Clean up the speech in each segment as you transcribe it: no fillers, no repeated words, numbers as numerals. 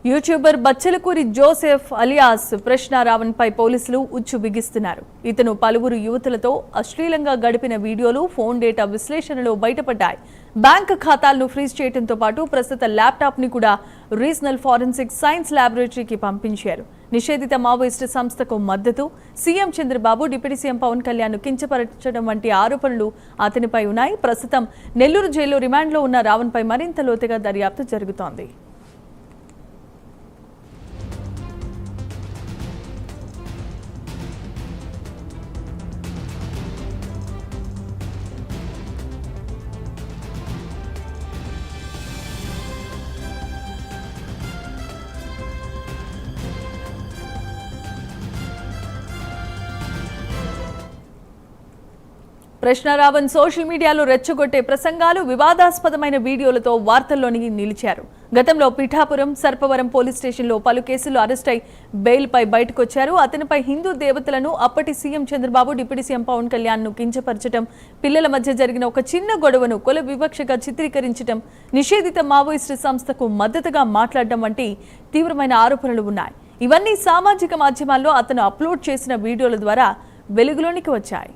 YouTuber Bachalakuri Joseph alias ప్రశ్న రావణ్ పై పోలీసులు ఉచ్చు బిగిస్తున్నారు. ఇతను పలువురు యువతులతో అశ్లీలంగా గడిపిన వీడియోలు, ఫోన్ డేటా విశ్లేషణలో బయటపడ్డాయి. బ్యాంక్ ఖాతాలను ఫ్రీజ్ చేయడంతో పాటు ప్రస్తుత ల్యాప్టాప్ ని కూడా రీజనల్ ఫోరెన్సిక్ సైన్స్ ల్యాబొరేటరీకి పంపించారు. నిషేధిత మావోయిస్టు సంస్థకు మద్దతు, CM Chandrababu, deputy CM Pavan Kalyan ను కించపరచడం వంటి ఆరోపణలు అతనిపై ఉన్నాయి. ప్రస్తుతం నెల్లూరు జైల్లో రిమాండ్లో ఉన్న రావణ్ పై మరింత లోతుగా దర్యాప్తు జరుగుతోంది. ప్రశ్న రావణ్ సోషల్ మీడియాలో రెచ్చగొట్టే ప్రసంగాలు, వివాదాస్పదమైన వీడియోలతో వార్తల్లోకి నిలిచారు. గతంలో పిఠాపురం, సర్పవరం పోలీస్ స్టేషన్లో పలు కేసుల్లో అరెస్ట్ అయి బెయిల్పై బయటకొచ్చారు. అతనిపై హిందూ దేవతలను, అప్పటి CM Chandrababu, deputy CM Pavan Kalyan ను కించపరచడం, పిల్లల మధ్య జరిగిన ఒక చిన్న గొడవను కుల వివక్షగా చిత్రీకరించడం, నిషేధిత మావోయిస్టు సంస్థకు మద్దతుగా మాట్లాడడం వంటి తీవ్రమైన ఆరోపణలు ఉన్నాయి. ఇవన్నీ సామాజిక మాధ్యమాల్లో అతను అప్లోడ్ చేసిన వీడియోల ద్వారా వెలుగులోనికి వచ్చాయి.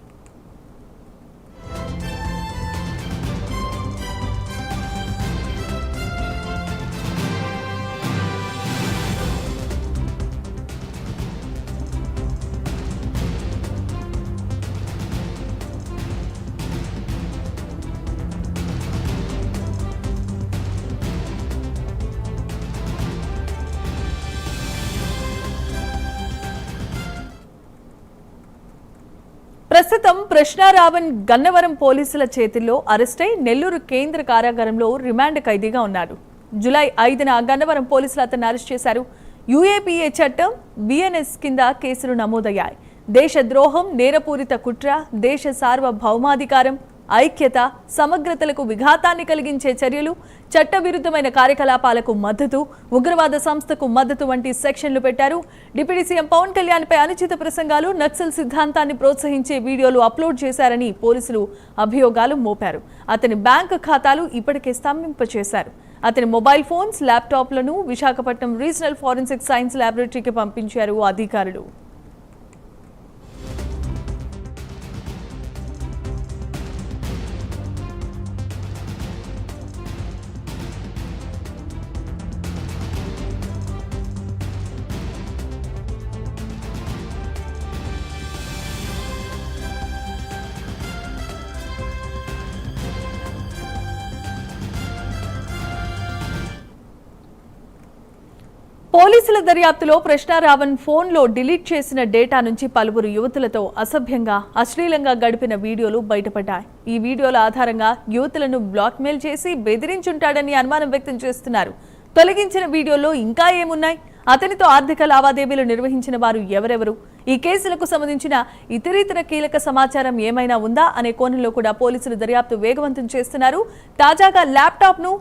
ప్రస్తుతం ప్రశ్న రావణ్ గన్నవరం పోలీసుల చేతుల్లో అరెస్ట్ అయి నెల్లూరు కేంద్ర కారాగారంలో రిమాండ్ ఖైదీగా ఉన్నారు. జూలై 5న గన్నవరం పోలీసులు అతన్ని అరెస్ట్ చేశారు. యూఏపీఏ చట్టం, బిఎన్ఎస్ కింద కేసులు నమోదయ్యాయి. దేశద్రోహం, నేరపూరిత కుట్ర, దేశ సార్వభౌమాధికారం, ఐక్యత, సమగ్రతలకు విఘాతాన్ని కలిగించే చర్యలు, చట్టవిరుద్ధమైన కార్యకలాపాలకు మద్దతు, ఉగ్రవాద సంస్థకు మద్దతు వంటి సెక్షన్లు పెట్టారు. డిప్యూటీ సీఎం పవన్ కళ్యాణ్ పై అనుచిత ప్రసంగాలు, నక్సల్ సిద్ధాంతాన్ని ప్రోత్సహించే వీడియోలు అప్లోడ్ చేశారని పోలీసులు అభియోగాలు మోపారు. అతని బ్యాంకు ఖాతాలు ఇప్పటికే స్తంభింపచేశారు. అతని మొబైల్ ఫోన్స్, ల్యాప్టాప్లను విశాఖపట్నం రీజనల్ ఫోరెన్సిక్ సైన్స్ ల్యాబొరేటరీకి పంపించారు అధికారులు. పోలీసుల దర్యాప్తులో ప్రశ్న రావణ్ ఫోన్లో డిలీట్ చేసిన డేటా నుంచి పలువురు యువతులతో అసభ్యంగా, అశ్లీలంగా గడిపిన వీడియోలు బయటపడ్డాయి. ఈ వీడియోల ఆధారంగా యువతులను బ్లాక్మెయిల్ చేసి బెదిరించుంటాడని అనుమానం వ్యక్తం చేస్తున్నారు. తొలగించిన వీడియోలో ఇంకా ఏమున్నాయి? అతనితో ఆర్థిక లావాదేవీలు నిర్వహించిన వారు ఎవరెవరు? ఈ కేసులకు సంబంధించిన ఇతరితర కీలక సమాచారం ఏమైనా ఉందా అనే కోణంలో కూడా పోలీసులు దర్యాప్తు వేగవంతం చేస్తున్నారు. తాజాగా ల్యాప్టాప్ ను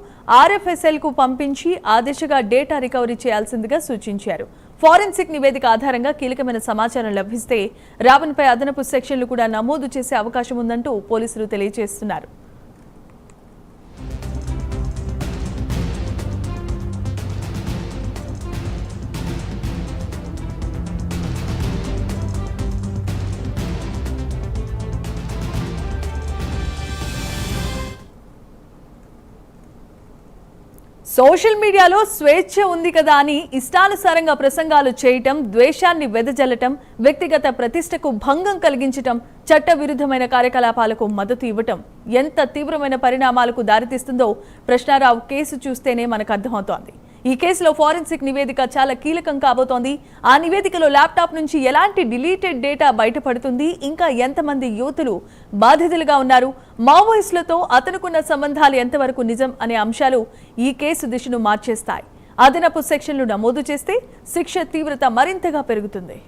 ఆర్ఎఫ్ఎస్ఎల్ కు పంపించి ఆ దిశగా డేటా రికవరీ చేయాల్సిందిగా సూచించారు. ఫోరెన్సిక్ నివేదిక ఆధారంగా కీలకమైన సమాచారం లభిస్తే రావణ్ పై అదనపు సెక్షన్లు కూడా నమోదు చేసే అవకాశం ఉందంటూ పోలీసులు తెలియజేస్తున్నారు. సోషల్ మీడియాలో స్వేచ్ఛ ఉంది కదా అని ఇష్టానుసారంగా ప్రసంగాలు చేయటం, ద్వేషాన్ని వెదజల్లటం, వ్యక్తిగత ప్రతిష్టకు భంగం కలిగించటం, చట్టవిరుద్ధమైన కార్యకలాపాలకు మద్దతు ఇవ్వటం ఎంత తీవ్రమైన పరిణామాలకు దారితీస్తుందో ప్రశ్నారావు కేసు చూస్తేనే మనకు అర్థమవుతోంది. ఈ కేసులో ఫోరెన్సిక్ నివేదిక చాలా కీలకం కాబోతోంది. ఆ నివేదికలో ల్యాప్టాప్ నుంచి ఎలాంటి డిలీటెడ్ డేటా బయటపడుతుంది, ఇంకా ఎంతమంది యువతులు బాధితులుగా ఉన్నారు, మావోయిస్టులతో అతనుకున్న సంబంధాలు ఎంతవరకు నిజం అనే అంశాలు ఈ కేసు దిశను మార్చేస్తాయి. అదనపు సెక్షన్లు నమోదు చేస్తే శిక్ష తీవ్రత మరింతగా పెరుగుతుంది.